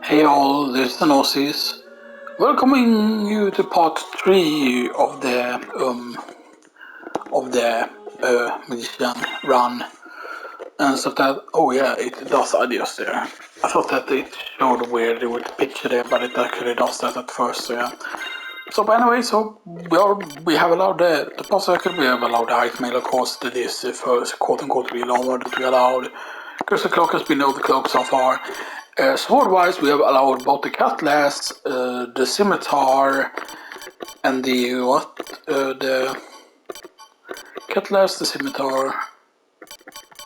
Hey all, this is Anosis. Welcoming you to part 3 of the magician run. And so that, oh yeah, it does adjust there. I thought that it showed weird with the picture there, but it actually does that at first, so yeah. So but anyway, so we have allowed the boss circle, we have allowed the Hardmode, of course, that is the first quote-unquote real armor that we allowed. Because the clock has been overclocked so far. Sword-wise, we have allowed both the cutlass, the scimitar, and the cutlass, the scimitar,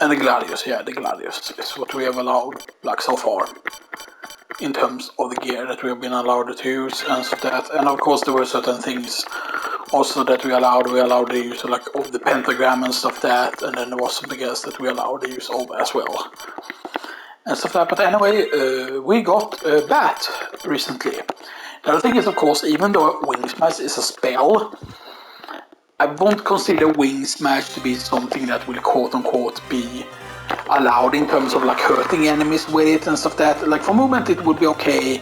and the gladius. Yeah, the gladius is what we have allowed, like so far, in terms of the gear that we have been allowed to use and so that. And of course, there were certain things also that we allowed. We allowed the use of the pentagram and stuff that, and then there was something else that we allowed the use of as well. And stuff like that. But anyway, we got a bat recently. Now the thing is, of course, even though Wing Smash is a spell, I won't consider Wing Smash to be something that will quote-unquote be allowed in terms of like hurting enemies with it and stuff that. Like for movement it would be okay,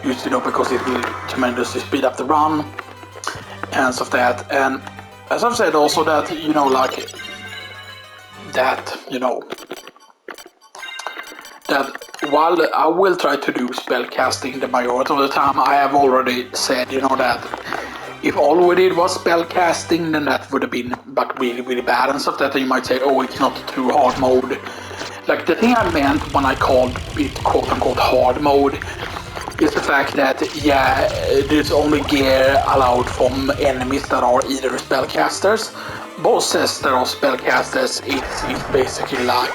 used because it will tremendously speed up the run and stuff that. And as I've said also that, that while I will try to do spell casting the majority of the time, I have already said, that if all we did was spell casting, then that would have been but really, really bad and stuff that you might say, oh, it's not a true hard mode. Like the thing I meant when I called it quote unquote hard mode is the fact that, yeah, there's only gear allowed from enemies that are either spellcasters. Bosses that are spellcasters, it's basically like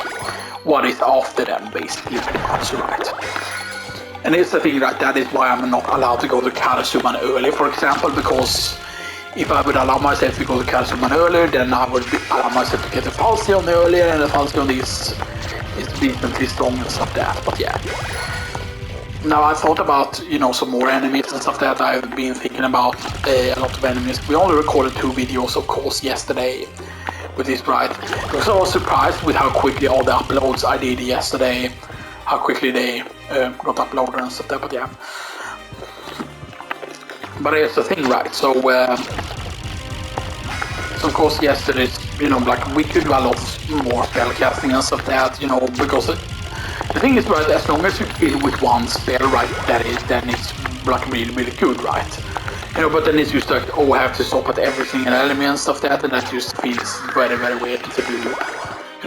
what is after them, basically, pretty much, right? And it's the thing, right, that is why I'm not allowed to go to Karasuman early, for example, because if I would allow myself to go to Karasuman earlier, then I would allow myself to get the Falchion earlier, and the Falchion is decently strong and stuff like that, but yeah. Now I thought about, some more enemies and stuff that I've been thinking about, a lot of enemies. We only recorded 2 videos, of course, yesterday with this, right? Because I was surprised with how quickly all the uploads I did yesterday, how quickly they got uploaded and stuff like that, but yeah. But here's the thing, right? So of course yesterday, like we could do a lot more spellcasting and stuff like that, because the thing is, right, as long as you kill with one spell, right, then it's like really, really good, right? But then it's just like, oh, I have to stop at every single enemy and stuff like that, and that just feels very, very weird to do,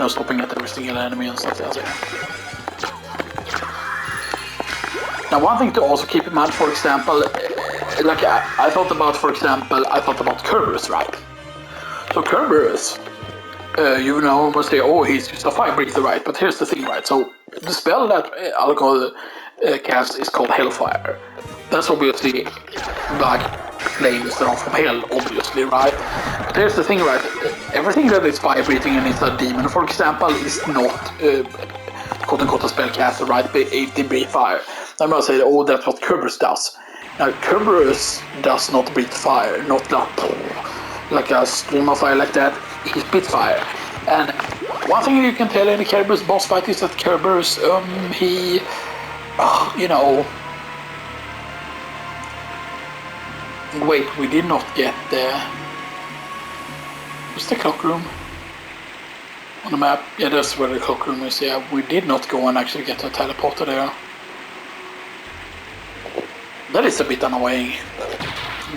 stopping at every single enemy and stuff like that. Now, one thing to also keep in mind, for example, like I thought about Kerberos, right? So Kerberos, must say, oh, he's just a fire breather, right? But here's the thing, right? So the spell that Alcohol cast is called Hellfire. That's obviously like flames that are from hell, obviously, right? But here's the thing, right? Everything that is fire breathing and is a demon, for example, is not quote unquote a spellcaster, right? But if they breathe fire, I must say, oh, that's what Kerberos does. Now, Kerberos does not breathe fire, not like a stream of fire like that. He spits fire. And one thing you can tell in the Kerberos boss fight is that Kerberos, wait, we did not get the... What's the clock room? On the map? Yeah, that's where the clock room is. Yeah, we did not go and actually get a teleporter there. That is a bit annoying.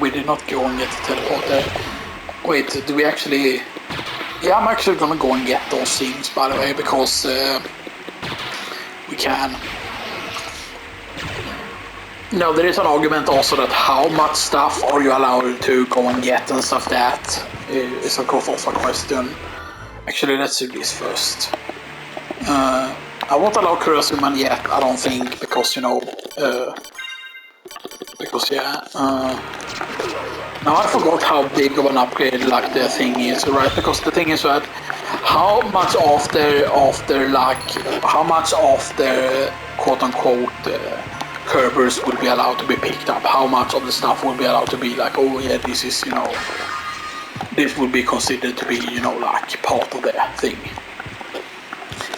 We did not go and get the teleporter. Wait, do we actually... Yeah, I'm actually gonna go and get those things, by the way, because we can. No, there is an argument also that how much stuff are you allowed to go and get and stuff that is of course also a question. Actually, let's do this first. I won't allow Kurasuman yet, I don't think, because, now I forgot how big of an upgrade like the thing is, right? Because the thing is that how much of the quote unquote Kerberos would be allowed to be picked up? How much of the stuff would be allowed to be like, oh yeah, this is this would be considered to be like part of the thing.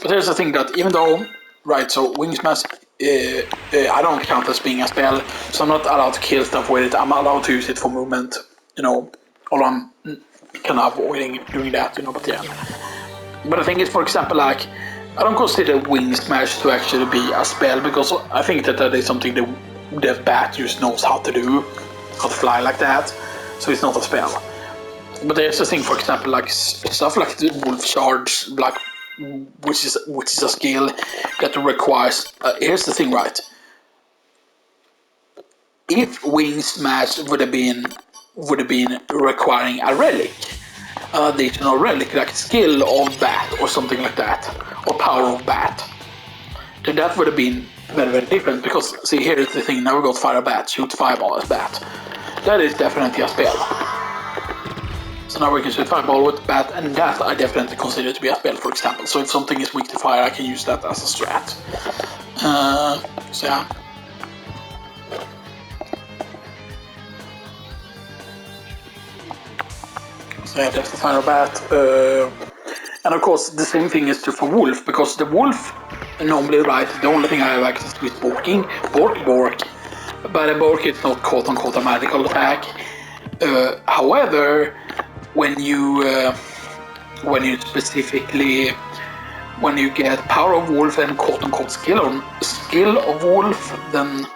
But here's the thing that even though, right, so Wing Smash I don't count as being a spell, so I'm not allowed to kill stuff with it. I'm allowed to use it for movement, or I'm kind of avoiding doing that, but yeah. But the thing is, for example, like, I don't consider Wing Smash to actually be a spell, because I think that is something the bat just knows how to do, how to fly like that, so it's not a spell. But there's a thing, for example, like stuff like the Wolf Charge, like, which is a skill that requires. Here's the thing, right? If Wing Smash would have been requiring a relic, an additional relic, like skill of bat or something like that, or power of bat, then that would have been very, very different. Because see, here's the thing: now we got fire bat, shoot fireball as bat. That is definitely a spell. So now we can shoot fireball with bat, and that I definitely consider to be a spell, for example. So if something is weak to fire, I can use that as a strat. So yeah. So yeah, that's the fire bat. And of course, the same thing is true for Wolf, because the Wolf normally, right, the only thing I have access to is borking. Bork. But a bork is not quote-unquote a magical attack. However, when you get power of wolf and quote-unquote skill of wolf, then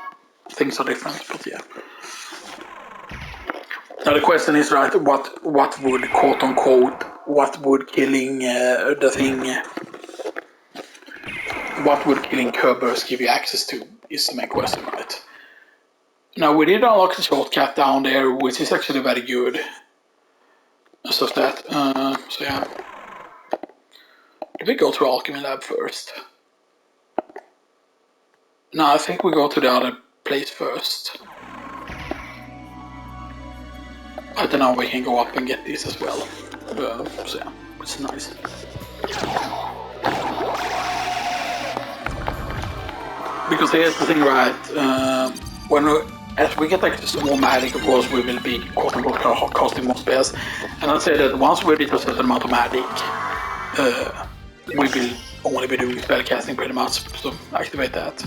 things are different. But yeah. Now the question is, right, what would quote-unquote, what would killing what would killing Kerberos give you access to is the main question, right? Now we did unlock the shortcut down there, which is actually very good. So that, so yeah. Did we go to Alchemy Lab first? No, I think we go to the other place first. But then now we can go up and get this as well. So yeah, it's nice. Because here's the thing, right? As we get access to more magic, of course, we will be quote-unquote casting more spells. And I'd say that once we reach a certain amount of magic, we will only be doing spell casting pretty much, so activate that.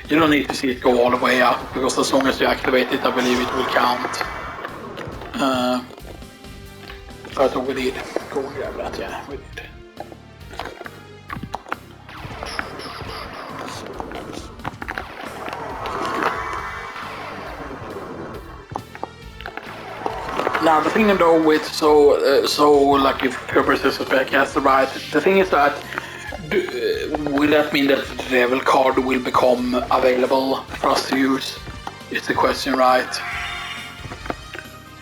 You don't need to see it go all the way up, because as long as you activate it, I believe it will count. I thought we did go and grab that, yeah, we did. Now the thing though with so like if Kerberos is a spellcaster, right? The thing is that will that mean that the level card will become available for us to use? Is the question, right?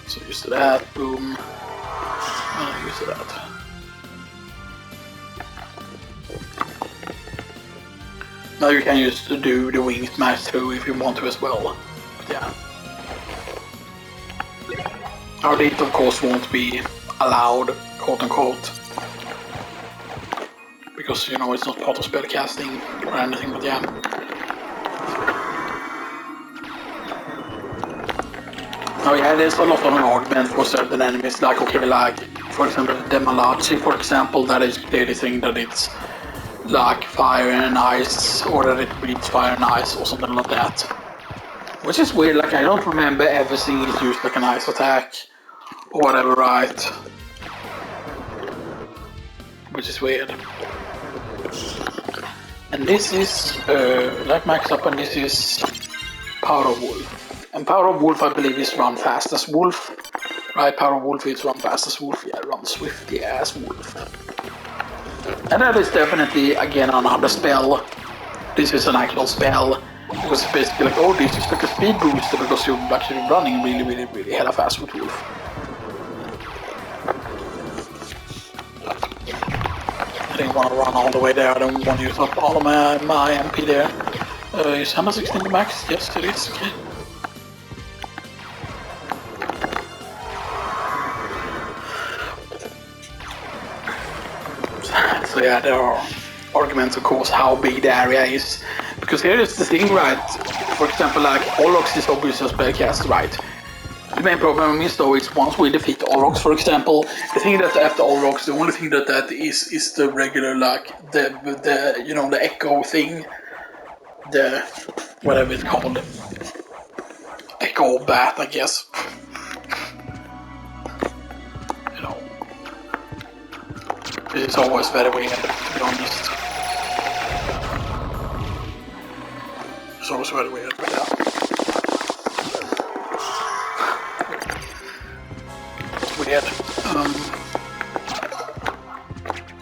So use that, boom, and use that. Now you can just do the Wing Smash too if you want to as well. But yeah. Our date of course won't be allowed, quote unquote, because it's not part of spellcasting or anything, but yeah. Oh yeah, there's a lot of argument for certain enemies, like for example Demalachi, for example, that is clearly saying that it's like fire and ice, or that it breathes fire and ice or something like that. Which is weird, like I don't remember ever seeing it used like an ice attack. Or whatever, right? Which is weird. And this is like max up, and this is Power of Wolf. And Power of Wolf, I believe, is run fast as Wolf. Right? Power of Wolf is run fast as Wolf. Yeah, run swiftly as Wolf. And that is definitely again another spell. This is an actual spell. Because it's basically like, oh, this is like a speed booster because you're actually running really, really, really hella fast with Wolf. I didn't want to run all the way there, I don't want to use up all of my MP there. Is 116 the max? Yes, it is. Okay. So yeah, there are arguments, of course, how big the area is. Because here is the thing, right? For example, like, Olrox is obviously a spellcast, right? The main problem is though is once we defeat Olrox, for example, the thing that after Olrox, the only thing that is the regular, like the echo thing, the whatever it's called, echo bat, I guess. You know, it's always very weird, to be honest. It's always very weird, but yeah. It's weird.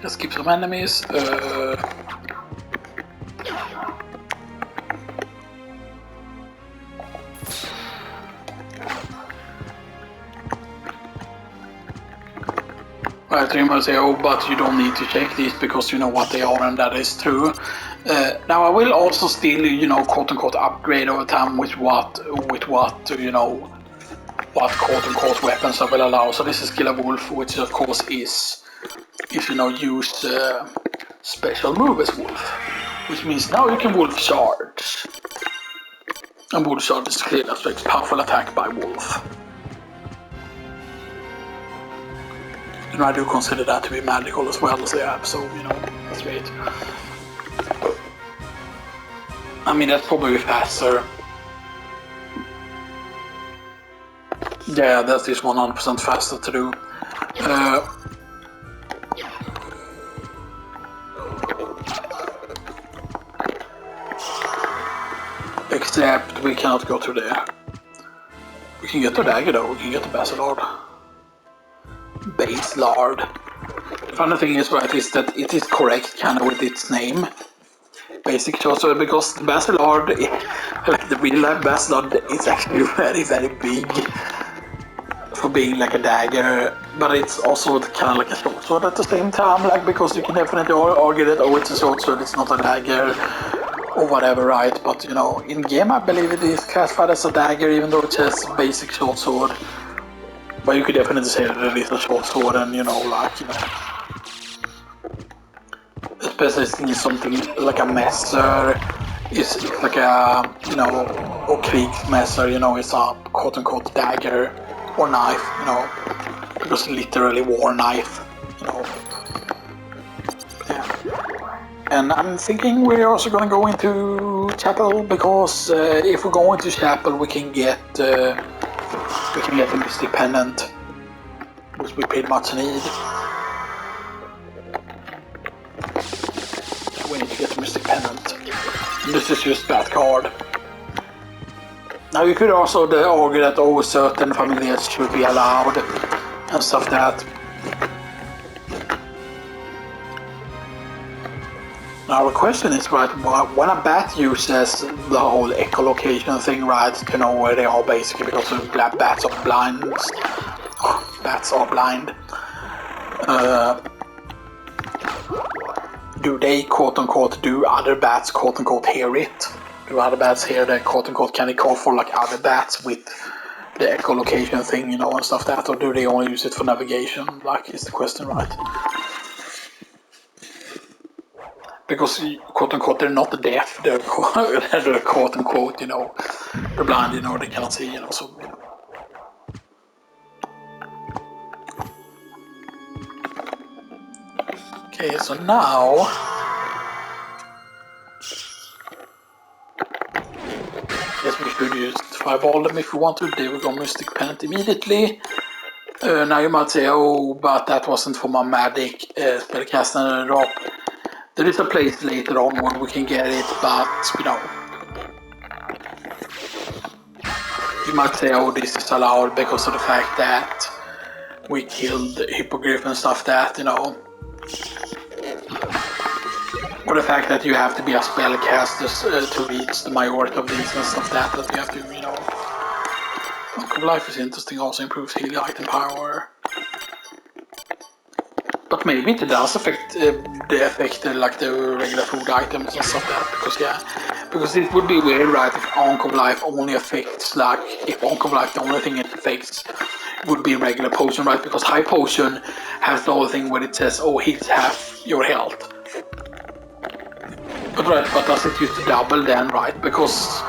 Let's keep some enemies. Right, you might say, oh, but you don't need to check these because you know what they are, and that is true. Now I will also still, you know, quote unquote upgrade over time with what you know, what quote unquote weapons I will allow. So this is Kill a Wolf, which of course is, if you know, use special move as Wolf, which means now you can Wolf Charge. And Wolf Charge is clear aspects, powerful attack by Wolf. And I do consider that to be magical as well, so yeah, so you know, that's great. I mean, that's probably faster. Yeah, that is 100% faster to do. Except we cannot go to there. We can get the dagger though, we can get the Basilard. Base Lard. The funny thing is, right, is that it is correct kind of with its name. Basic also because the Basilard, like the real life Basilard, is actually very, very big for being like a dagger, but it's also kind of like a short sword at the same time, like, because you can definitely argue that, oh, it's a short sword, it's not a dagger, or whatever, right? But you know, in game I believe it is classified as a dagger, even though it says basic short sword. But you could definitely say that it is a short sword, and you know, like, you know, especially something like a messer is like a, you know, or krigsmesser, you know, it's a quote unquote dagger or knife, you know, because literally war knife, you know. Yeah. And I'm thinking we're also gonna go into chapel, because if we go into chapel we can get the mystic pendant, which we pretty much need. We need to get the mystic pendant. And this is just that card. Now you could also argue that all certain familiars should be allowed and stuff like that. Now the question is, right, when a bat uses the whole echolocation thing, right, to know where they are basically, because bats are blind. Bats are blind. Do they quote unquote do other bats quote unquote hear it? Do other bats hear the quote unquote, can they call for like other bats with the echolocation thing, you know, and stuff like that, or do they only use it for navigation? Like, is the question, right? Because quote unquote they're not deaf, they're quote unquote, you know, they're blind, you know, they cannot see, you know, so, you know. Okay, so now yes, we could use fireball them if we want to. There we go, mystic pendant immediately. Now you might say, oh, but that wasn't for my magic spellcaster drop. There is a place later on where we can get it, but you know, you might say, oh, this is allowed because of the fact that we killed the hippogriff and stuff that, you know. Or the fact that you have to be a spellcaster to reach the majority of these and stuff that you have to, you know. Life is interesting, also improves healing item power. But maybe it does affect like the regular food items and stuff like that, because it would be weird, right, if Ankh of Life only affects, like, if Ankh of Life the only thing it affects would be regular potion, right, because high potion has the whole thing where it says, oh, heals half your health. But right, but does it use to double then, right, because,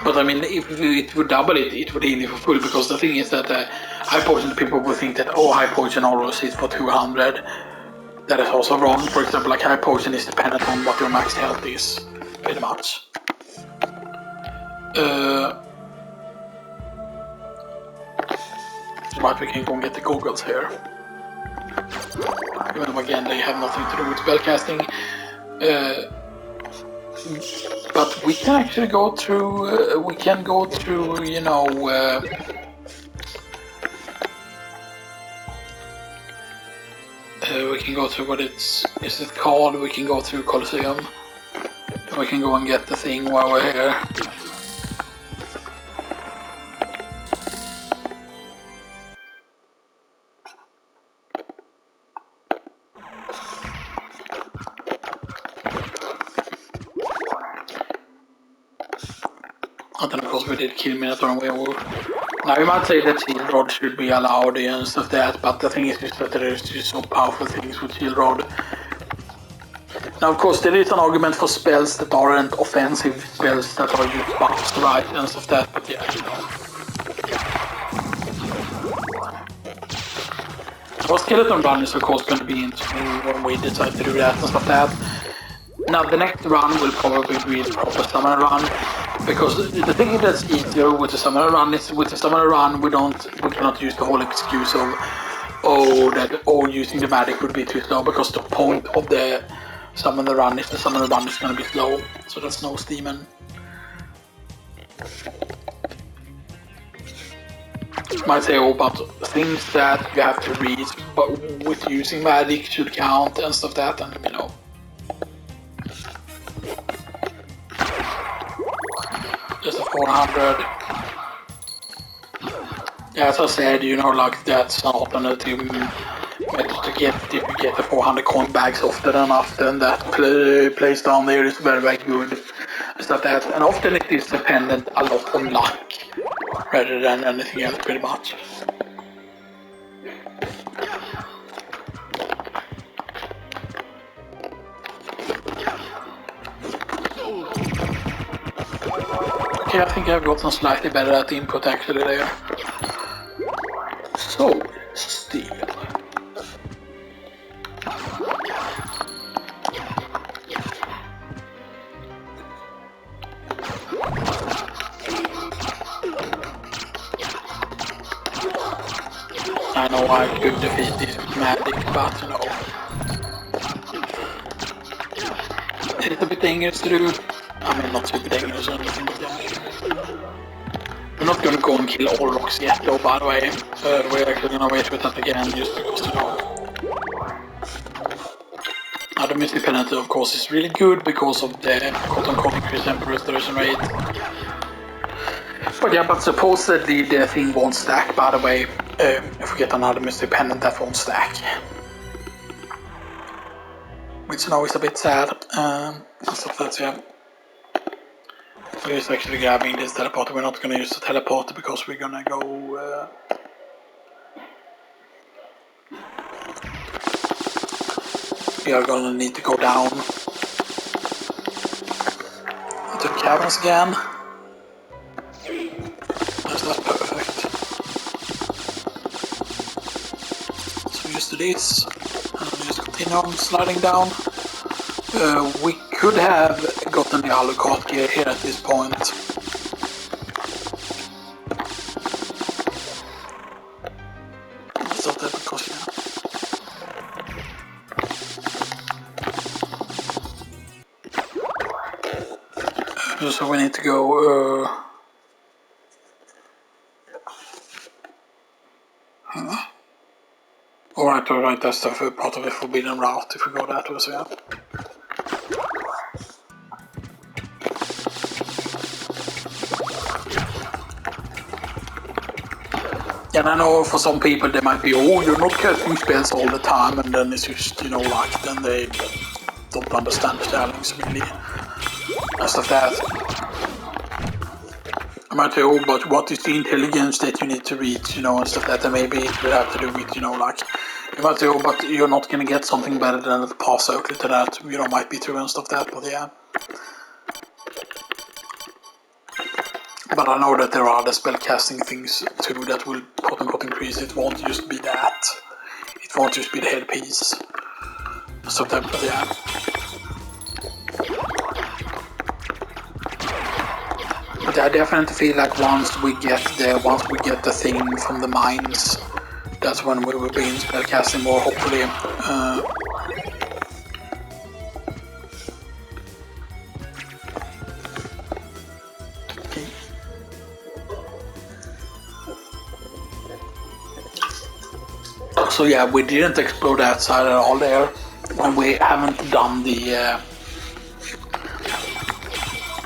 but I mean, if it would double it, it would heal you for full, because the thing is that high potion, people will think that, oh, high potion always hits for 200. That is also wrong. For example, like high potion is dependent on what your max health is, pretty much. But we can go and get the goggles here. Even though again they have nothing to do with spellcasting. But we can actually go through, you know, we can go through what is it called? We can go through Colosseum. We can go and get the thing while we're here. And then of course we did kill Minotaur and Werewolf. Now you might say that Shield Rod should be allowed and stuff that, but the thing is just that there is just so powerful things with Shield Rod. Now of course there is an argument for spells that aren't offensive spells that are used buffs, right, and stuff that, but yeah, you know. So Skeleton Run is of course going to be interesting when we decide to do that and stuff that. Now the next run will probably be the proper Summoner Run, because the thing that's easier with the Summoner Run is with the Summoner Run we cannot use the whole excuse of using the magic would be too slow, because the point of the Summoner Run is the Summoner Run is going to be slow, so that's no steaming. Might say, oh, but things that you have to read but with using magic should count and stuff that, and you know. Just a 400. Yeah, as I said, you know, like that's an alternative method to get if you get the 400 coin bags often enough, then that place down there is very, very good. Stuff that, and often it is dependent a lot on luck rather than anything else, pretty much. Okay, I think I've gotten slightly better at the input actually there. So, steel. I know I could defeat this with magic, but you know, it's a bit dangerous to do. I mean, not super dangerous or anything, but yeah. We're not gonna go and kill all rocks yet though, by the way. We're actually gonna wait with that again, just because, you know. Now the Mystic Penalty, of course, is really good because of the quote-unquote increased Emperor restoration rate. But yeah, but supposedly the thing won't stack, by the way. If we get another Mystic Pendant, that won't stack. Which now is a bit sad. So that's, yeah. We're just actually grabbing this teleporter. We're not gonna use the teleporter because we're gonna go... we are gonna need to go down into the caverns again. That's not perfect. So just do this, and just continue on sliding down. We could have gotten the Alucard gear here at this point. It's not that because, yeah. So we need to go... Alright, that's the part of the forbidden route if we go that way, so yeah. And I know for some people they might be, oh, you're not casting spells all the time, and then it's just, you know, like, then they don't understand the challenge really. And stuff that. I might say, oh, but what is the intelligence that you need to reach, you know, and stuff that, and maybe it will have to do with, you know, like, you might say, oh, but you're not gonna get something better than the pass circuit to that, you know, might be true and stuff that, but yeah. But I know that there are other spellcasting things too that will quote-unquote increase. It won't just be that. It won't just be the headpiece. So that, but yeah. But I definitely feel like once we get the thing from the mines, that's when we will be in spellcasting more, hopefully. So yeah, we didn't explore that side at all there, and we haven't done the.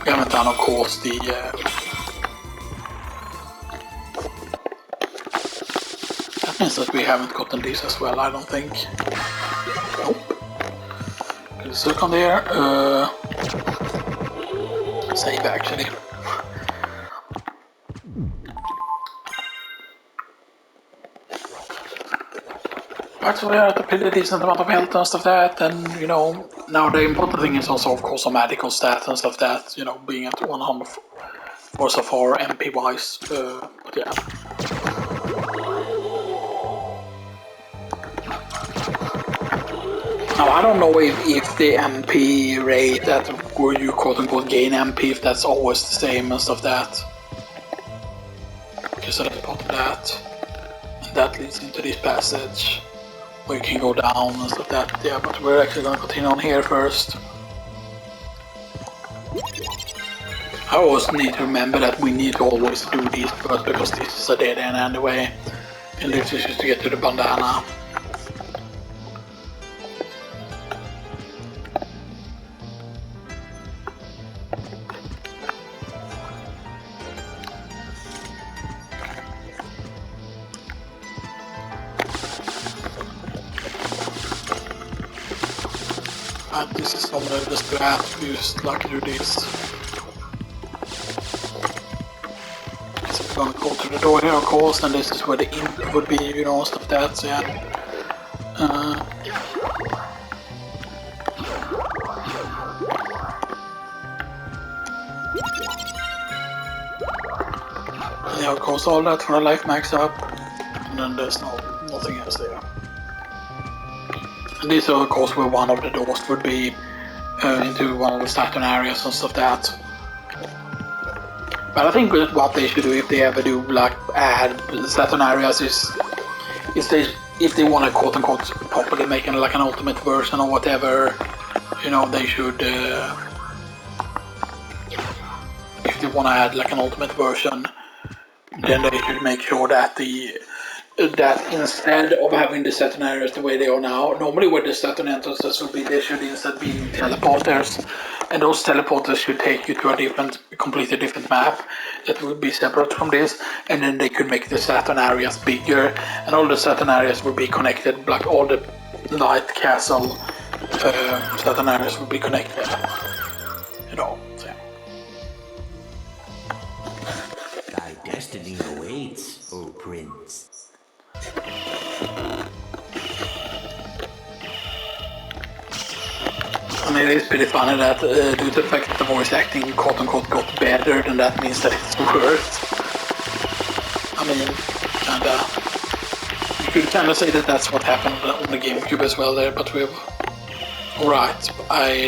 We haven't done, of course, the. That means that we haven't gotten these as well. I don't think. Nope. Let's look on there. Save actually. But so we are at a pretty decent amount of health and stuff that, and you know, now the important thing is also, of course, a medical stat and stuff that, you know, being at 100 for so far MP wise. But yeah. Now I don't know if the MP rate that where you quote unquote gain MP, if that's always the same and stuff that. Okay, so that's part of that. And that leads into this passage. We can go down and stuff that, yeah, but we're actually gonna continue on here first. I always need to remember that we need to always do these first because this is a dead end anyway. And this is just to get to the bandana. This is some of the strat we just like to do this. So we're gonna go to the door here, of course, and this is where the imp would be, you know, stuff that, so yeah. Yeah, of course, all that for a life max up, and then there's nothing else there. And these are, of course, where one of the doors would be into one of the SoTN areas and stuff that. But I think what they should do if they ever do like add SoTN areas is if they want to quote unquote properly make it like an ultimate version or whatever, you know, they should. If they want to add like an ultimate version, then they should make sure that that instead of having the SoTN areas the way they are now, normally where the SoTN entrances would be, they should instead be teleporters, and those teleporters should take you to a completely different map that would be separate from this, and then they could make the SoTN areas bigger, and all the SoTN areas would be connected, like all the Light Castle SoTN areas would be connected, you know. So. Thy destiny awaits, O Prince. I mean, it's pretty funny that due to the fact that the voice acting quote unquote got better, then that means that it's worse. I mean, kinda. You could kinda say that that's what happened on the GameCube as well there, but we've. Alright,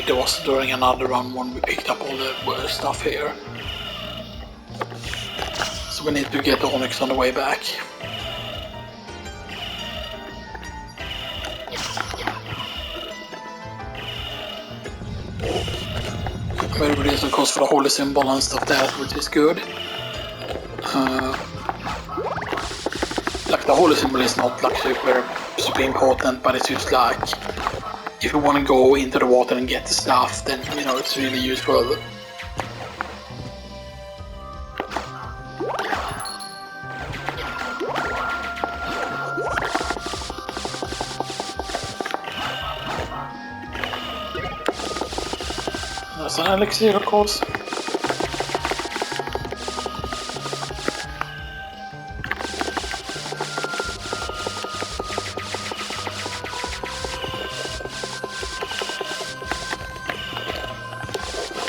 there was during another run when we picked up all the worst stuff here. So we need to get the Onyx on the way back. Maybe this of course for the holy symbol and stuff that, which is good. Like the holy symbol is not like super important, but it's just like if you want to go into the water and get the stuff, then you know it's really useful. That's an elixir, of course.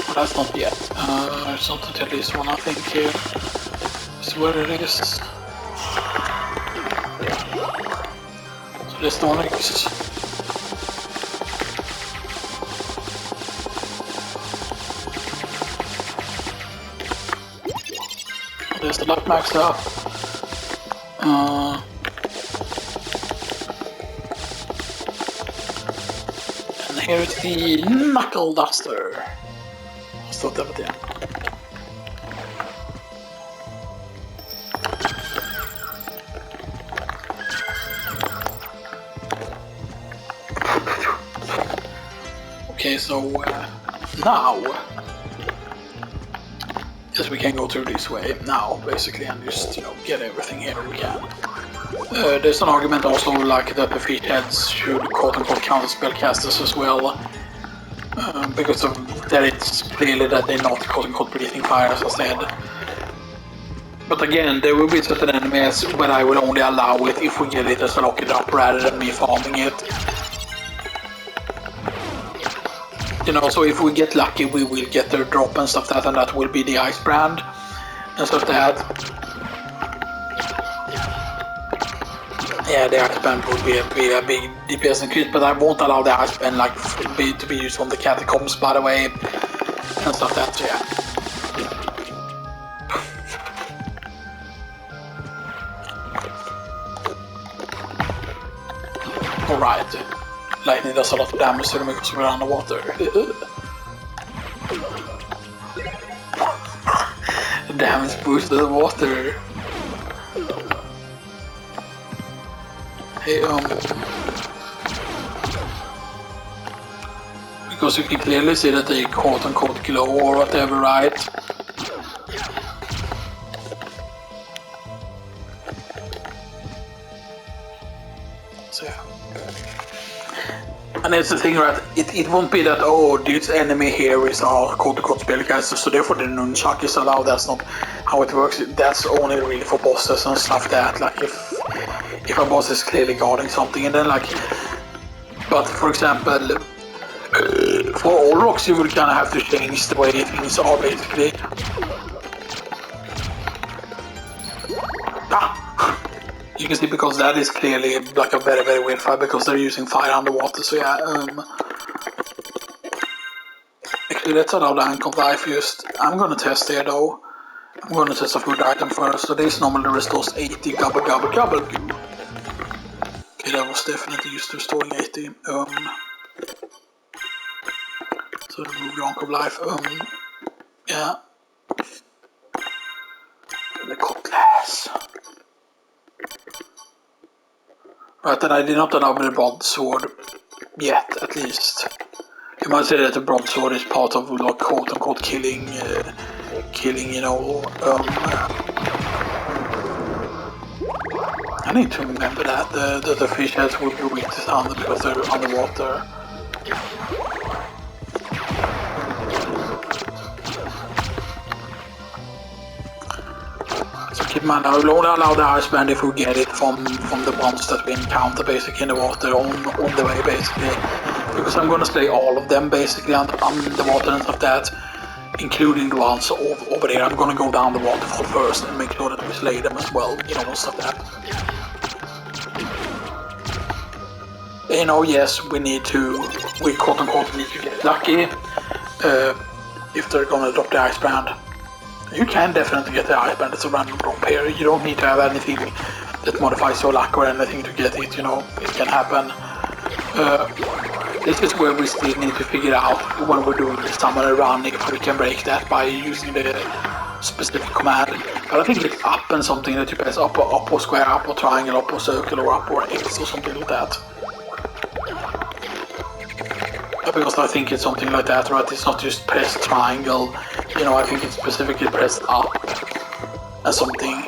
But that's not yet. It's not until this one, I think, here. Is where it is. So this the Onyx. There's the light max up. And here is the knuckle duster. Jag står över det. Okay, so now, yes, we can go through this way now, basically, and just, you know, get everything here we can. There's an argument also like that the fish heads should quote-unquote count as spellcasters as well, because of that it's clearly that they're not quote-unquote breathing fire, as I said. But again, there will be certain enemies where I will only allow it if we get it as a lock it up rather than me farming it. You know, so if we get lucky, we will get their drop and stuff that, and that will be the ice brand and stuff that. Yeah, the ice brand would be a big DPS increase, but I won't allow the ice brand like to be used from the catacombs, by the way, and stuff that. So yeah. All right. Lightning does a lot of damage to them because we're underwater. Damage boost to the water. Hey, because you can clearly see that they quote-unquote glow or whatever, right? So yeah. And it's the thing, right? It won't be that, oh, this enemy here is our quote-unquote spellcaster, so therefore the nunchuck is allowed. That's not how it works. That's only really for bosses and stuff that, like, if a boss is clearly guarding something, and then, like, but for example, for all rocks you will kind of have to change the way things are, basically. You can see, because that is clearly like a very, very weird fight because they're using fire underwater, so yeah. Actually, let's allow the Anchor of Life first. I'm gonna test here though. I'm gonna test a food item first. So this normally restores 80 gobble gobble gobble goo. Okay, that was definitely used to restoring 80. So remove the Anchor of Life. Yeah. The cutlass. Right, and I did not allow me the broadsword yet, at least. You might say that the broadsword is part of, like, quote-unquote killing, you know. I need to remember that the fish heads will be weak to thunder because they're underwater. So keep in mind, I will only allow the ice band if we get it from the ones that we encounter basically in the water on the way, basically. Because I'm gonna slay all of them basically on the water and stuff that, including the ones over there. I'm gonna go down the waterfall first and make sure that we slay them as well, you know, and stuff that. You know, yes, we quote-unquote need to get lucky if they're gonna drop the ice band. You can definitely get the ice band, it's a random drop here. You don't need to have anything that modifies your luck or anything to get it, you know, it can happen. This is where we still need to figure out when we're doing the summoner run if we can break that by using the specific command. But I think it's up and something that you press up or square, up or triangle, up or circle, or up or X or something like that. Because I think it's something like that, right? It's not just press triangle, you know, I think it's specifically pressed up and something,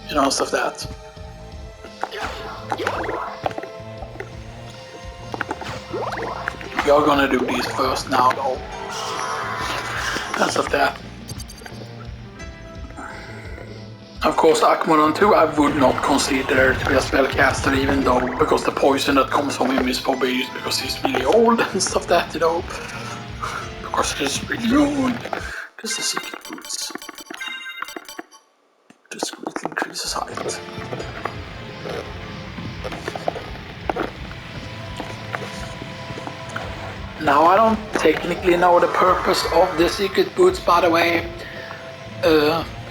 you know, stuff that. We are gonna do these first now though, and stuff that. Of course, Hardmode 2 I would not consider to be a spellcaster, even though, because the poison that comes from him is probably used because he's really old and stuff that, you know. Because he's really old. Just the secret boots. Just greatly increases height. Now I don't technically know the purpose of the secret boots, by the way.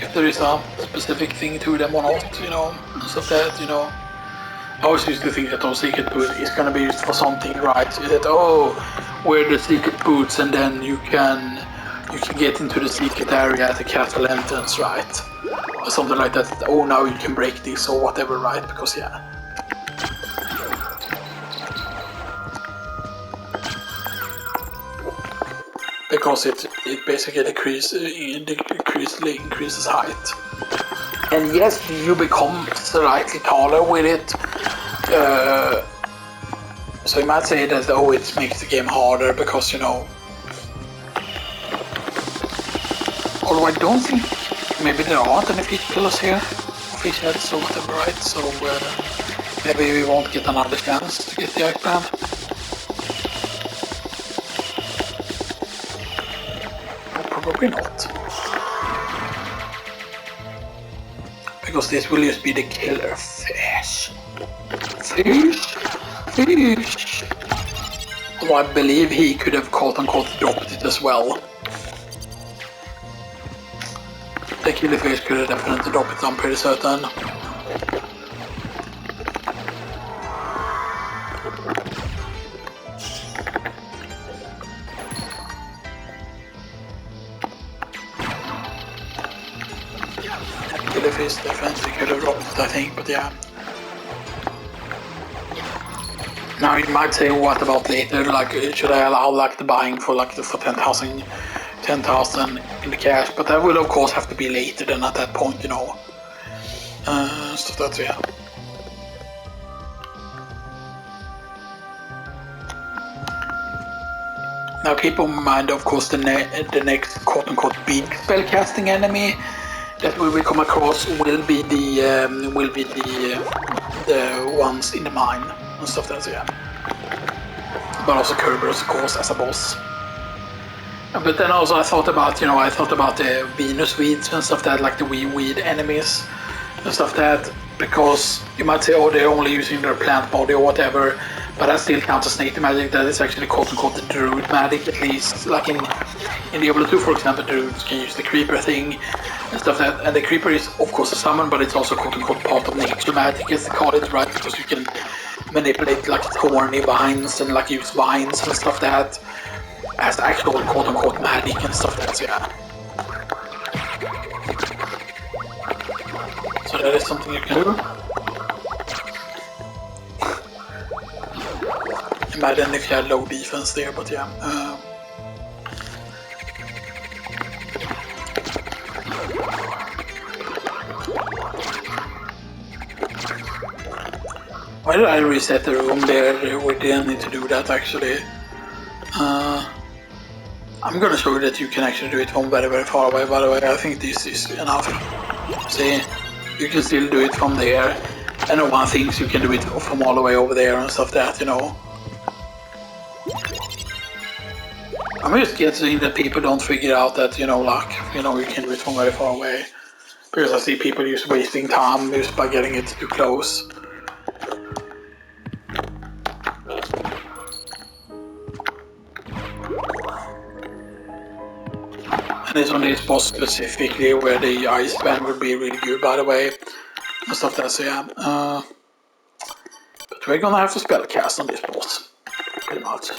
if there is a specific thing to them or not, you know, so that, you know, I always used to think that those secret boots is gonna be used for something, right? So that, oh, wear the secret boots and then you can get into the secret area at the castle entrance, right? Or something like that. Oh, now you can break this or whatever, right? Because yeah. Because it basically increases height. And yes, you become slightly taller with it. So you might say that, oh, it makes the game harder because, you know. Although I don't think, maybe there aren't any fish killers here, fish heads or whatever, right? So maybe we won't get another chance to get the ice brand. Probably not. Because this will just be the killer fish. Fish. Although I believe he could have quote-unquote dropped it as well. The killer fish could have definitely dropped it, I'm pretty certain. Killer fish definitely could have dropped it, I think, but yeah. Now you might say, what about later? Like, should I allow like the buying for like for 10,000 in the cash? But that will of course have to be later than at that point, you know. So that's yeah. Now keep in mind, of course, the next quote-unquote big spellcasting enemy that we will come across will be the ones in the mine and stuff. That's yeah. But also Kerberos, of course, as a boss. But then also I thought about the Venus weeds and stuff, that like the wee weed enemies and stuff, that because you might say, oh, they're only using their plant body or whatever, but that still counts as native magic. That is actually quote-unquote the druid magic, at least. Like in Diablo 2, for example, druids can use the creeper thing and stuff, that, and the creeper is of course a summon, but it's also quote-unquote part of nature magic, as they call it, right? Because you can manipulate like thorny vines and like use vines and stuff that as actual quote-unquote magic and stuff, that's yeah. So that is something you can do. Imagine if you had low defense there, but yeah. Why did I reset the room there? We didn't need to do that actually. I'm gonna show you that you can actually do it from very, very far away, by the way. I think this is enough. See, you can still do it from there. And no one thinks you can do it from all the way over there and stuff that, you know. I'm just guessing that people don't figure out that, you know, like, you know, you can do it from very far away. Because I see people just wasting time just by getting it too close. And it's on this boss specifically where the ice band would be really good, by the way. And stuff that, so yeah. But we're gonna have to spellcast on this boss. Pretty much.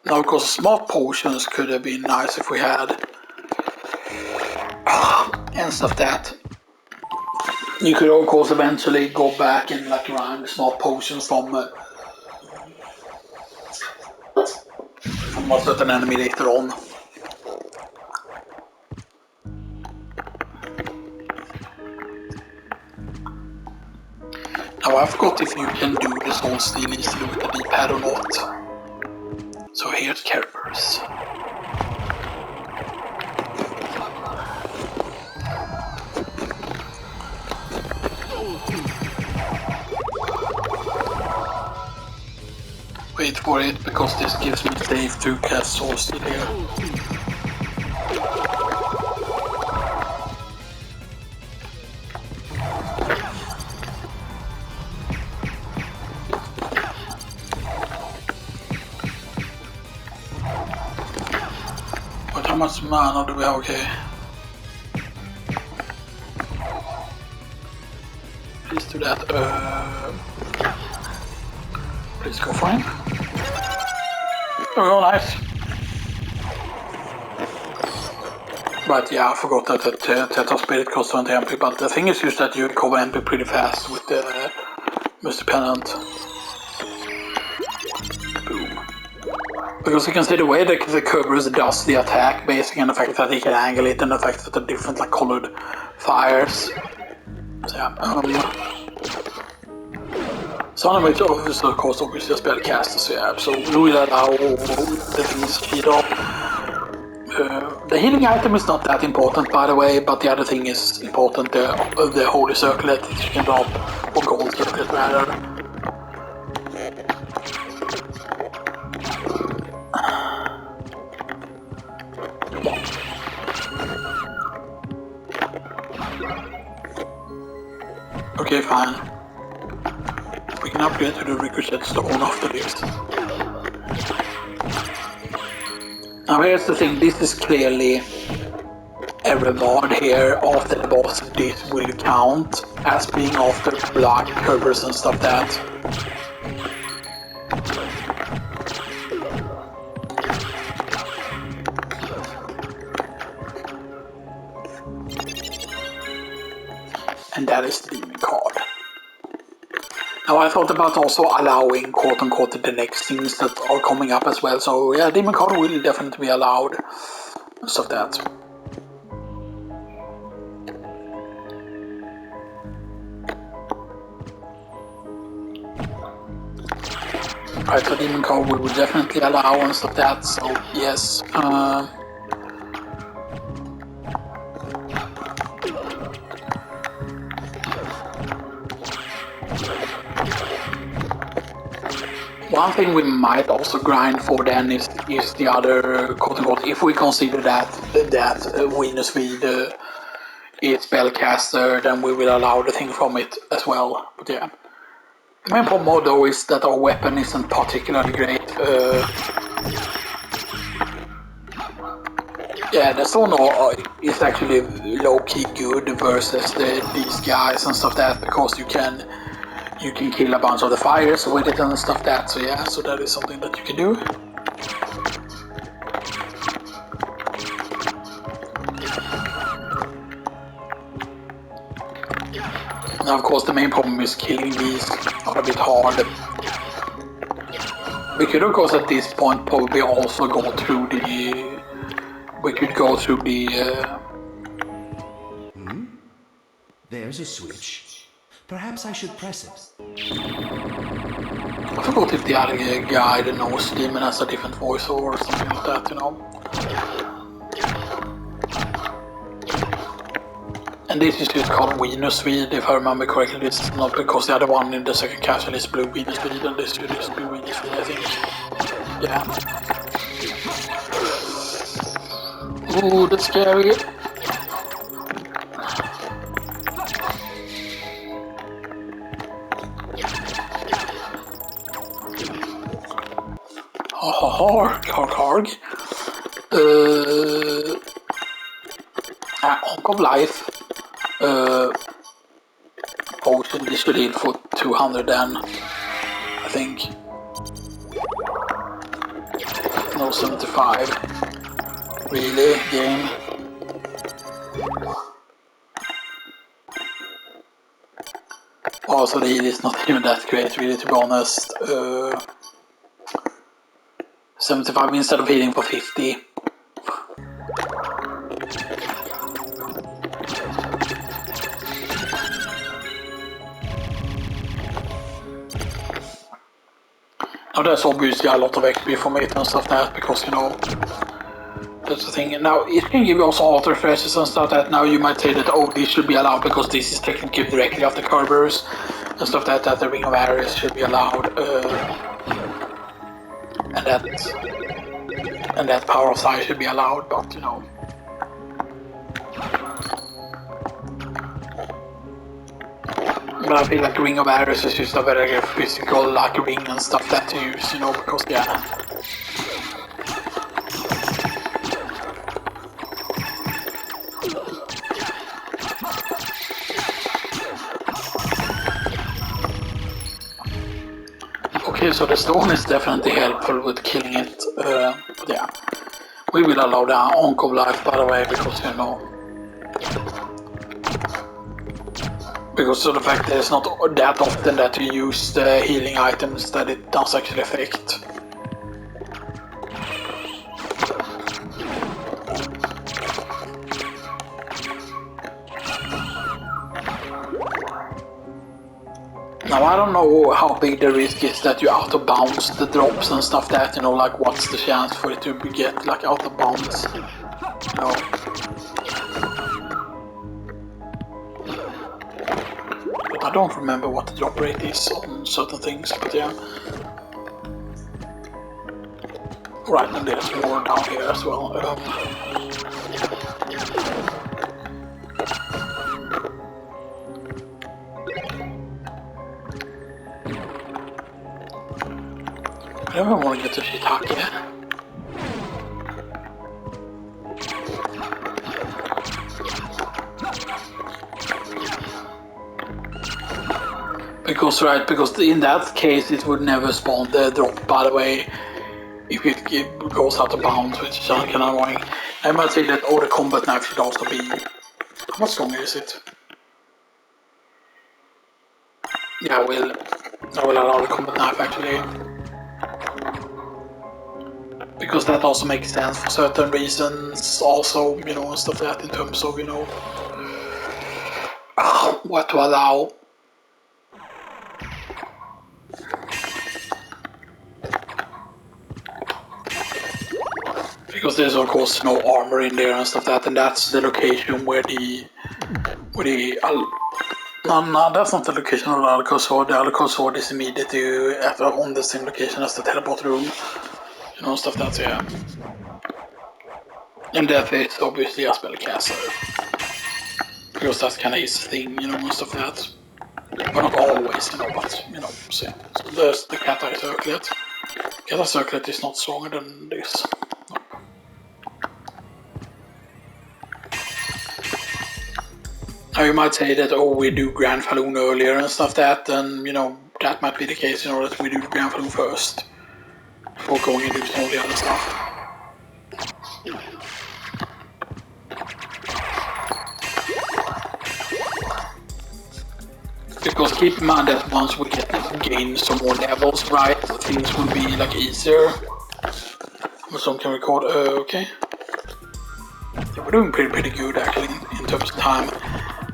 Now, of course, smart potions could have been nice if we had. And stuff that. You could, of course, eventually go back and like run smart potions from a certain enemy later on. Now I forgot if you can do the soul steal easily with the D-pad or not. So here's Kerberos. Wait for it, because this gives me save to cast soul steal here. much mana do we have? Okay. Please do that. Please go for him. Oh, nice. But yeah, I forgot that the Theta Spirit costs 20 MP, but the thing is just that you recover MP pretty fast with the Mr. Pennant. Boom. Because you can see the way that the Kerberos does the attack, basically, and the fact that he can angle it, and the fact that the different like colored fires. So yeah, some of it is of course obviously a spellcaster, so yeah, so we will allow the things to heat up. The healing item is not that important, by the way, but the other thing is important, the Holy Circlet that you can drop, or Gold Circlet rather. Okay, fine. We can upgrade to the Ricochet Stone after this. Now here's the thing, this is clearly a reward here after the boss. This will count as being after blood Kerberos and stuff that. And that is the demon card. Now I thought about also allowing quote-unquote the next things that are coming up as well, so yeah, demon card will definitely be allowed, stuff that. Right, so demon card we will definitely allow and stuff that, so yes. One thing we might also grind for then is the other quote-unquote, if we consider that Venus Feed is spellcaster, then we will allow the thing from it as well. But yeah. The main problem though is that our weapon isn't particularly great. Yeah, the Stone is actually low-key good versus these guys and stuff that, because you can kill a bunch of the fires with it and stuff that, so yeah, so that is something that you can do. Now of course the main problem is killing these are a bit hard. We could of course at this point probably also go through the... We could go through the... There's a switch. Perhaps I should press it. I forgot if the other guy, the Nose Demon, has a different voice or something like that, you know. And this is just called Venus Feed, if I remember correctly. This is not because the other one in the second castle is Blue Venus Feed, and this should just be Venus Feed, I think. Yeah. Ooh, that's scary. Harg. Honk of Life. Potion, this should heal for 200 then, I think. No 75. Really, game? Also, the heal is not even that great, really, to be honest. 75 instead of healing for 50. Now there's obviously a lot of XP from it and stuff like that, because you know, that's the thing. Now it can give you also auto refreshes and stuff like that. Now you might say that, oh, this should be allowed because this is technically directly after Kerberos and stuff like that, the Ring of Ares should be allowed. And that Power of Sight should be allowed, but you know. But I feel like Ring of Ares is just a very physical like ring and stuff that to use, you know, because yeah. Okay, so the stone is definitely helpful with killing it. Yeah. We will allow the Onk of Life, by the way, because you know. Because of the fact that it's not that often that you use the healing items that it does actually affect. Now I don't know how big the risk is that you out of bounds the drops and stuff that, you know, like what's the chance for it to get like out of bounds, you know. But I don't remember what the drop rate is on certain things, but yeah. Right, and there's more down here as well. I never want to get to Shiitake. Because in that case it would never spawn the drop, by the way, if it goes out of bounds, which is kind of annoying. I might say that all the combat knife should also be... How much longer is it? Yeah, I will allow the combat knife actually. Because that also makes sense for certain reasons, also, you know, and stuff like that in terms of, you know, what to allow. Because there's of course no armor in there and stuff like that, and that's the location where the no, that's not the location of the Alcor Sword. The Alcor Sword is immediately on the same location as the teleport room, you know, stuff like that, so yeah. And Death is obviously a spellcaster, because that's kind of his thing, you know, and stuff like that. But not always, you know, but, you know, so yeah. So there's the Kata Circlet. Kata Circlet is not stronger than this. No. Now you might say that, oh, we do Grand Falloon earlier and stuff like that, and, you know, that might be the case, you know, that we do Grand Falloon first, before going and do some of the other stuff. Because keep in mind that once we gain some more levels, right, things will be like easier. Some can record, okay. Yeah, we're doing pretty good actually in terms of time.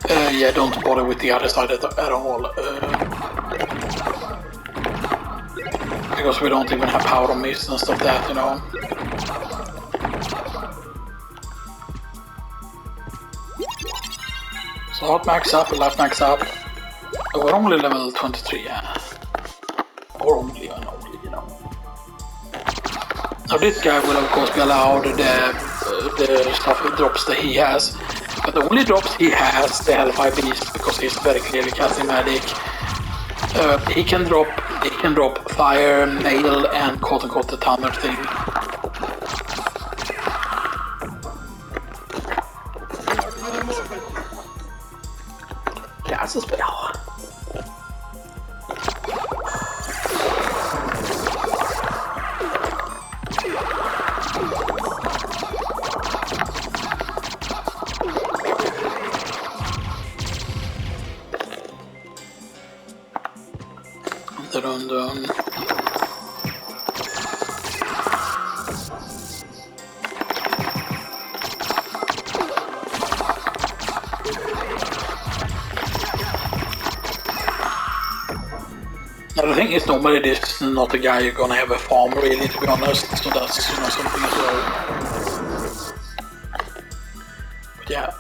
Yeah, don't bother with the other side at all. Because we don't even have power on mist and stuff like that, you know. So heart max up, life max up. Oh, we're only level 23, yeah. Or only, you know. Now this guy will of course be allowed the stuff drops that he has. But the only drops he has, the Hellfire Beast, because he's very clearly casting magic. He can drop fire, mail, and quote-unquote the thunder thing. Cast a spell. Dun. Now the thing is, normally this is not a guy you're gonna have a farm really, to be honest, so that's, you know, something as well. But yeah,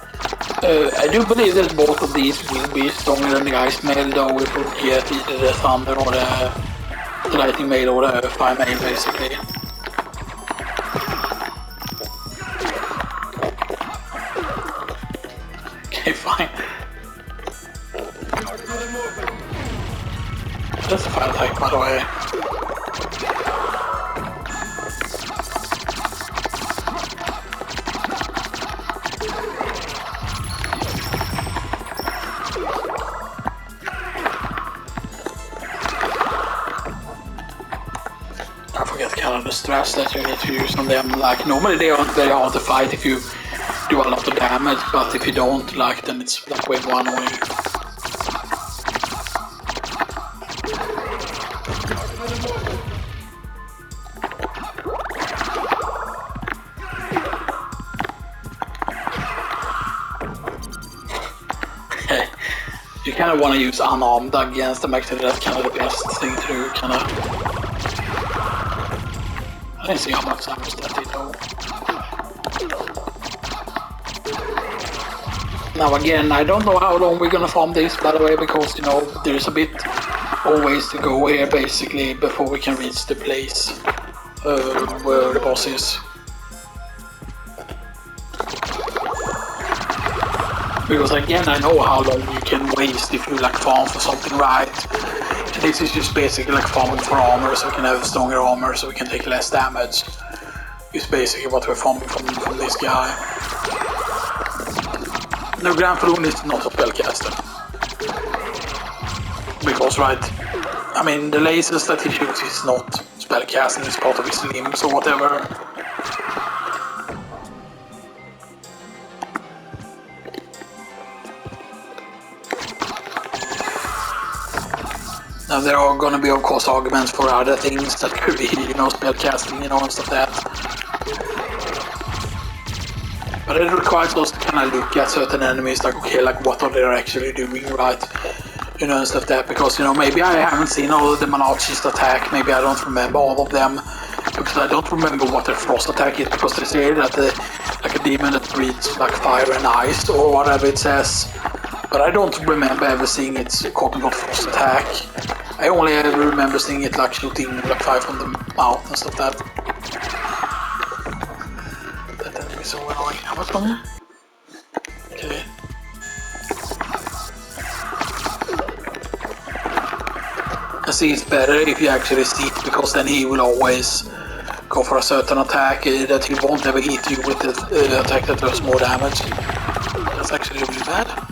I do believe that both of these will be stronger than the Ice Mail, though, if we get either the Thunder or the Lightning Mail or the Fire Mail, basically. Okay, fine. That's a fire attack, by the way. class that you need to use on them. Like normally they aren't very hard to fight if you do a lot of damage, but if you don't, like, then it's like way more annoying. You kind of want to use unarmed against them. Actually, that's kind of the best thing to do. Kind of. I didn't see how much damage that did though. Now again, I don't know how long we're gonna farm this, by the way, because you know there's a bit of ways to go here basically before we can reach the place where the boss is. Because again, I know how long you can waste if you like farm for something right. This is just basically like farming for armor, so we can have stronger armor, so we can take less damage. It's basically what we're farming from this guy. No, Grand Falloon is not a spellcaster. Because, right, I mean, the lasers that he shoots is not spellcasting, it's part of his limbs or whatever. Now there are gonna be, of course, arguments for other things that could be, you know, spellcasting, you know, and stuff like that. But it requires us to kind of look at certain enemies, like, okay, like, what are they actually doing, right? You know, and stuff like that, because, you know, maybe I haven't seen all of the monarchist attack, maybe I don't remember all of them, because I don't remember what their frost attack is, because they say that like a demon that breathes, like, fire and ice, or whatever it says. But I don't remember ever seeing it called frost attack. I only ever remember seeing it like shooting like fire from the mouth and stuff like that. That enemy is so annoying. How much longer? Okay. I see it's better if you actually see it, because then he will always go for a certain attack that he won't ever hit you with the attack that does more damage. That's actually really bad.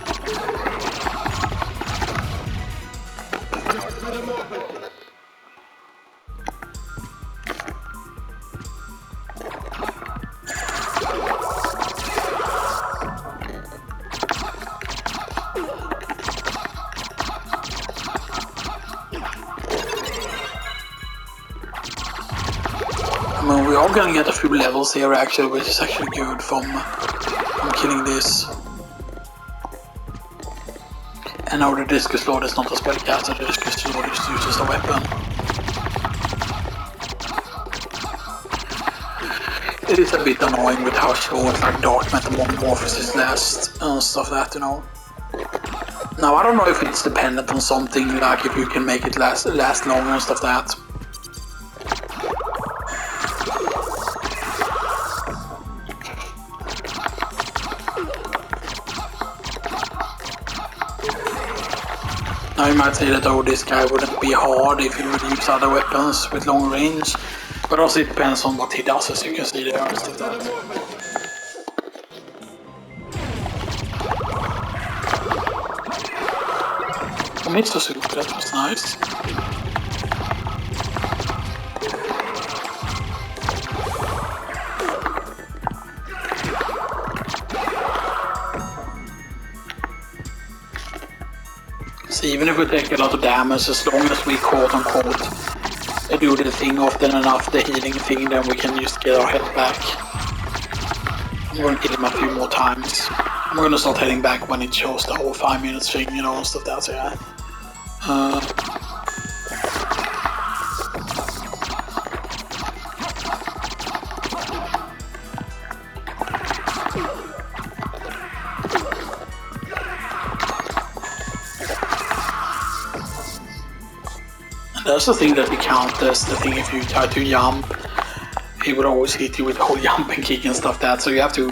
I mean, we are gonna get a few levels here actually, which is actually good from killing this. And now the Discus Lord is not a spellcaster, the Discus Lord just uses a weapon. It is a bit annoying with how short like Dark Metamorphosis lasts and stuff like that, you know. Now I don't know if it's dependent on something, like if you can make it last longer and stuff like that. Now you might say that, oh, this guy wouldn't be hard if he would use other weapons with long range, but also it depends on what he does, as you can see there and stuff like that. Oh, Mr. Super, that was nice. So even if we take a lot of damage, as long as we quote-unquote do the thing often enough, the healing thing, then we can just get our health back. I'm going to kill him a few more times. I'm going to start heading back when it shows the whole 5 minutes thing, you know, and stuff like that, so yeah. That's the thing that we counters, the thing if you try to jump, he would always hit you with the whole jump and kick and stuff like that, so you have to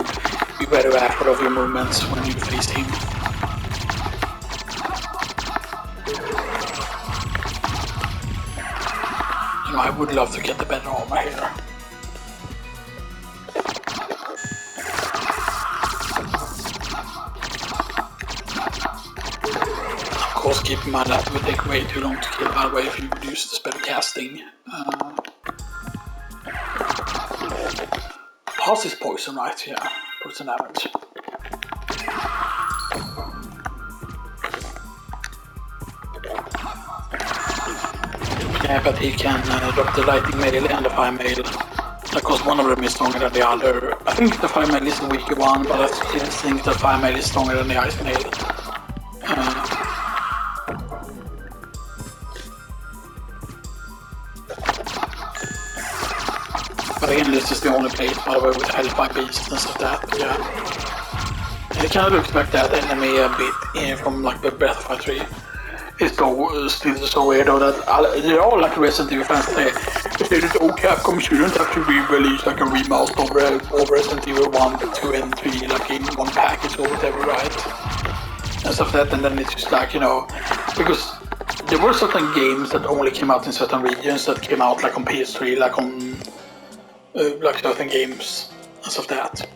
be very accurate of your movements when you face him. You know, I would love to get the better armor here. Of course, keep in mind that it would take way too long to kill, by the way, if you would use the spell casting. House is poison, right? Yeah, poison damage. Yeah, but he can drop the lightning mail and the fire mail. Because one of them is stronger than the other. I think the fire mail is the weaker one, but I still think the fire mail is stronger than the ice mail. But again, this is the only place, by the way, with Hellfire Beast and stuff like that, yeah. And it kind of looks like that enemy a bit from like the Breath of Fire 3. It's still so weird though that they're all like Resident Evil fans say, oh, Capcom shouldn't have to re-release like a remaster of Resident Evil 1, 2 and 3 like in one package or whatever, right? And stuff like that, and then it's just like, you know, because there were certain games that only came out in certain regions that came out like on PS3, like on like certain games and stuff like that.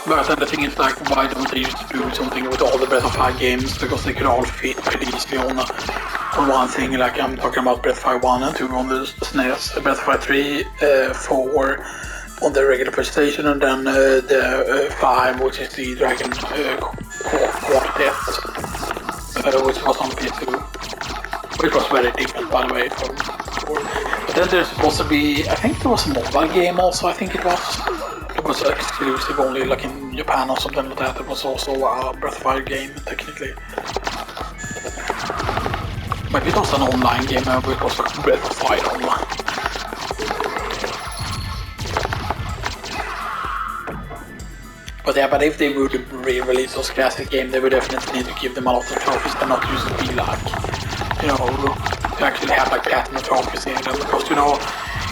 But then the thing is like, why don't they just do something with all the Breath of Fire games? Because they could all fit pretty easily on one thing. Like I'm talking about Breath of Fire 1 and 2 on the SNES, Breath of Fire 3, 4 on the regular PlayStation, and then the 5, which is the Dragon Quartet, which was on PS2. Which was very different, by the way, from 4. But then there's supposed to be, I think there was a mobile game also, I think it was. It was exclusive only like in Japan or something like that. It was also a Breath of Fire game, technically. Maybe it was an online game, but it was like Breath of Fire online. But yeah, but if they would re-release those classic games, they would definitely need to give them a lot of trophies and not used to be like, you know, to actually have like platinum trophies in them, because, you know,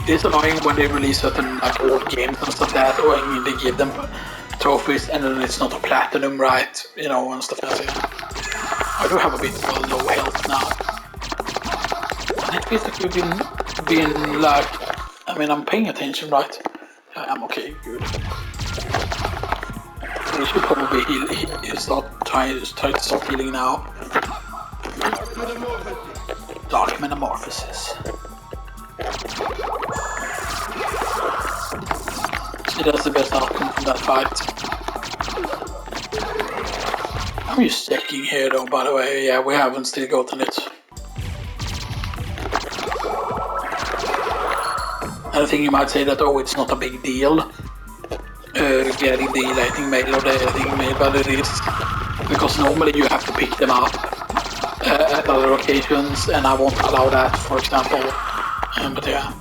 it's annoying when they release certain like old games and stuff like that, or I mean, they give them trophies and then it's not a platinum, right? You know, and stuff like that. I do have a bit of low health now. And it feels like we've been like, I mean, I'm paying attention, right? I'm okay, good. We should probably try to start healing now. Dark Metamorphosis. That's the best outcome from that fight. I'm just checking here though, by the way. Yeah, we haven't still gotten it. And I think you might say that, oh, it's not a big deal getting the lightning mail or the lightning mail, but it is. Because normally you have to pick them up at other locations, and I won't allow that, for example. But yeah.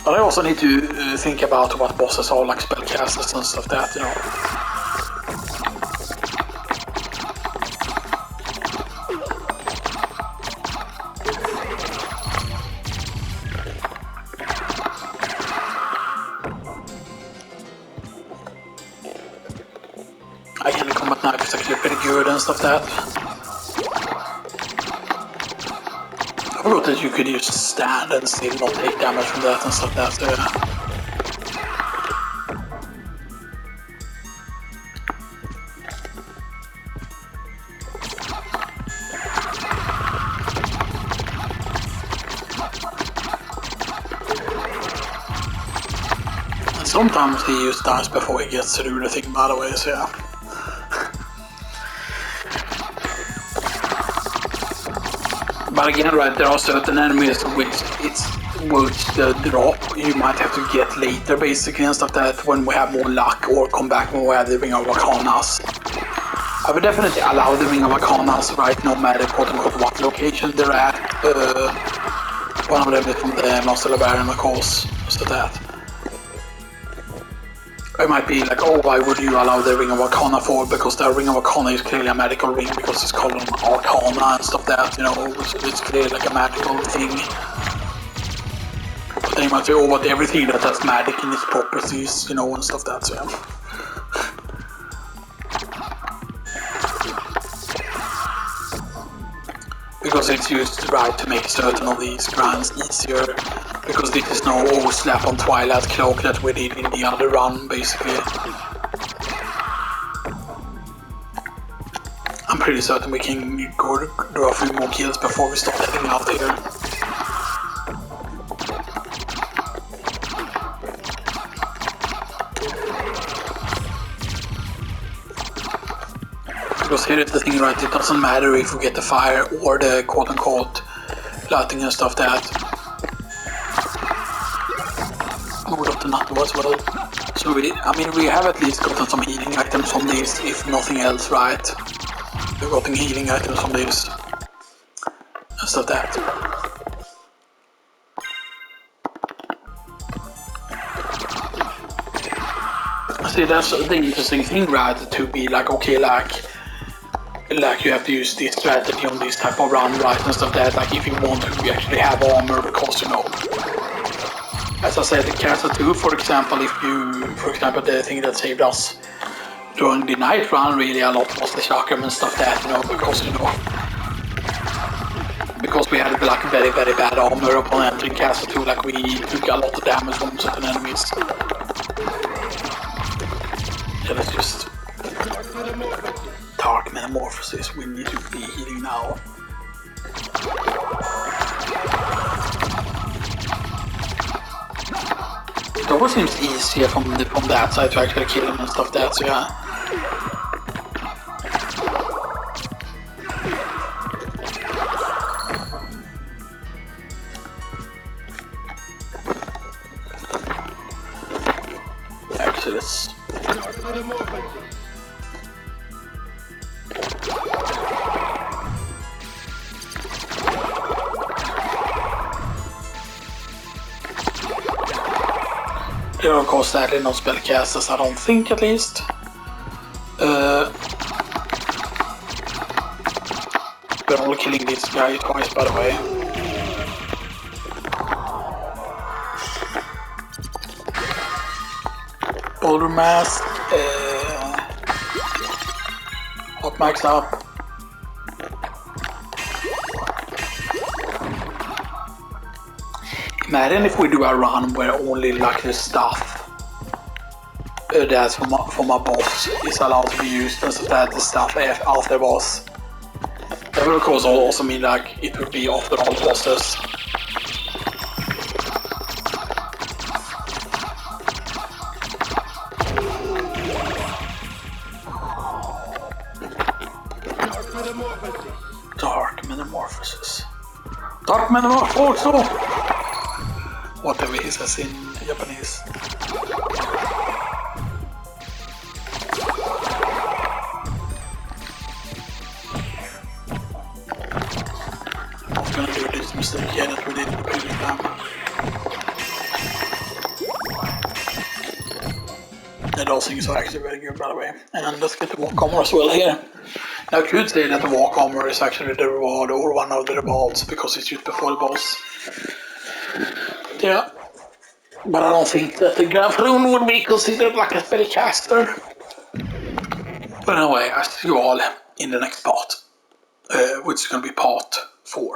But I also need to think about what bosses are, like spellcasters and stuff like that, you know. Again, the combat knife is actually pretty good and stuff like that. I forgot that you could just stand and still not take damage from that and stuff like that, so yeah. And sometimes he uses dice before he gets to do the thing, by the way, so yeah. But again, right, there are certain enemies which the drop you might have to get later, basically, and stuff like that, when we have more luck, or come back when we have the Ring of Arcanas. I would definitely allow the Ring of Arcanas, right, no matter quote-unquote what location they're at. One of them is from the Master Librarian, of course, so that. It might be like, oh, why would you allow the Ring of Arcana for? Because the Ring of Arcana is clearly a magical ring, because it's called an Arcana and stuff like that, you know, it's clearly like a magical thing. But then you might say, oh, but everything that has magic in its properties, you know, and stuff like that, so yeah. Because it's used, right, to make certain of these grinds easier. Because this is no slap on Twilight Cloak that we did in the other run, basically. I'm pretty certain we can go do a few more kills before we start heading out here. Because here is the thing, right? It doesn't matter if we get the fire or the quote-unquote lighting and stuff that. Oh, we got the nut as well. So we have at least gotten some healing items from these, if nothing else, right? We've gotten healing items from these and stuff that. See, that's the interesting thing, right? To be like, okay, like you have to use this strategy on this type of run, right, and stuff that, like if you want to actually have armor, because you know, as I said, the Casa 2, for example, the thing that saved us during the night run really a lot was the chakram and stuff that, you know, because we had like very, very bad armor upon entering Casa 2, like we took a lot of damage from certain enemies. Yeah, let's just Dark Metamorphosis, we need to be healing now. It always seems easier from that side to actually kill him and stuff that, so yeah. Actually, let's... There are of course sadly no spellcasters, I don't think, at least. We're only killing this guy twice, by the way. Boulder Mask, Hot Max up. Imagine if we do a run where only like the stuff that's from our boss is allowed to be used, and so that the stuff after boss. That would of course also mean like it would be after all bosses. Dark Metamorphosis. Dark Metamorphosis also! Whatever he says in Japanese. I'm not gonna do this mistake again that we did in the previous time. And those things are actually very good, by the way. And let's get the walk armor as well here. Now I could say that the walk armor is actually the reward or one of the rewards because it's used before the boss. Yeah, but I don't think that the Gravroon would be considered like a spellcaster. But anyway, I see you all in the next part, which is going to be part 4.